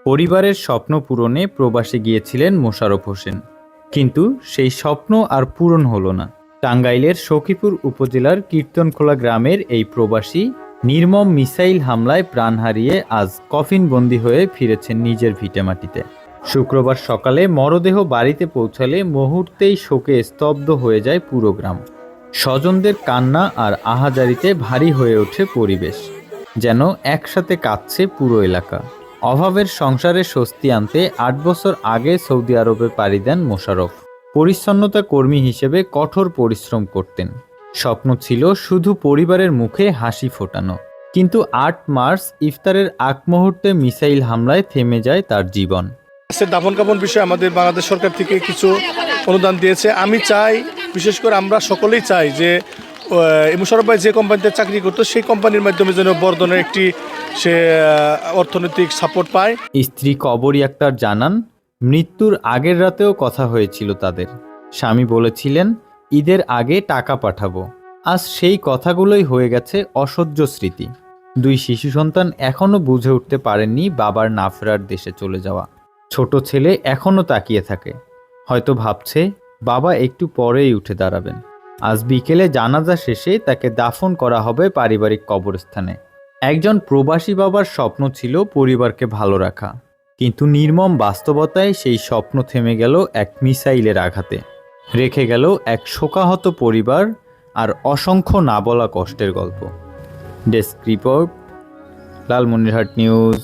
পরিবারের স্বপ্ন পূরণে প্রবাসে গিয়েছিলেন মোশাররফ হোসেন, কিন্তু সেই স্বপ্ন আর পূরণ হলো না। টাঙ্গাইলের সখীপুর উপজেলার কীর্তনখোলা গ্রামের এই প্রবাসী নির্মম মিসাইল হামলায় প্রাণ হারিয়ে আজ কফিনবন্দি হয়ে ফিরেছেন নিজের ভিটেমাটিতে। শুক্রবার সকালে মরদেহ বাড়িতে পৌঁছালে মুহূর্তেই শোকে স্তব্ধ হয়ে যায় পুরো গ্রাম। স্বজনদের কান্না আর আহাজারিতে ভারী হয়ে ওঠে পরিবেশ, যেন একসাথে কাঁদছে পুরো এলাকা। অভাবের সংসারে স্বস্তি আনতে ৮ বছর আগে সৌদি আরবে পাড়ি দেন মোশাররফ। পরিচ্ছন্নতা কর্মী হিসেবে কঠোর পরিশ্রম করতেন। স্বপ্ন ছিল শুধু পরিবারের মুখে হাসি ফোটানো। কিন্তু ৮ মার্চ ইফতারের আগ মুহূর্তে মিসাইল হামলায় থেমে যায় তার জীবন। দাফন কাফন বিষয়ে আমাদের বাংলাদেশ সরকার থেকে কিছু অনুদান দিয়েছে। আমি চাই, বিশেষ করে আমরা সকলেই চাই যে মোশাররফ ভাই যে কোম্পানিতে চাকরি করতো সেই কোম্পানির মাধ্যমে যেন বড় ধরনের একটি সে অর্থনৈতিক সাপোর্ট পায়। স্ত্রী কবরী আক্তার জানান, মৃত্যুর আগের রাতেও কথা হয়েছিল তাদের। স্বামী বলেছিলেন ঈদের আগে টাকা পাঠাবো। আজ সেই কথাগুলোই হয়ে গেছে অসহ্য স্মৃতি। 2 শিশু সন্তান এখনও বুঝে উঠতে পারেননি বাবার না ফেরার দেশে চলে যাওয়া। ছোট ছেলে এখনও তাকিয়ে থাকে, হয়তো ভাবছে বাবা একটু পরেই উঠে দাঁড়াবেন। আজ বিকেলে জানাজা শেষে তাকে দাফন করা হবে পারিবারিক কবরস্থানে। একজন প্রবাসী বাবার স্বপ্ন ছিল পরিবারকে ভালো রাখা, কিন্তু নির্মম বাস্তবতায় সেই স্বপ্ন থেমে গেল এক মিসাইলের আঘাতে। রেখে গেল এক শোকাহত পরিবার আর অসংখ্য না বলা কষ্টের গল্প। Desk report, Lalmonirhat news.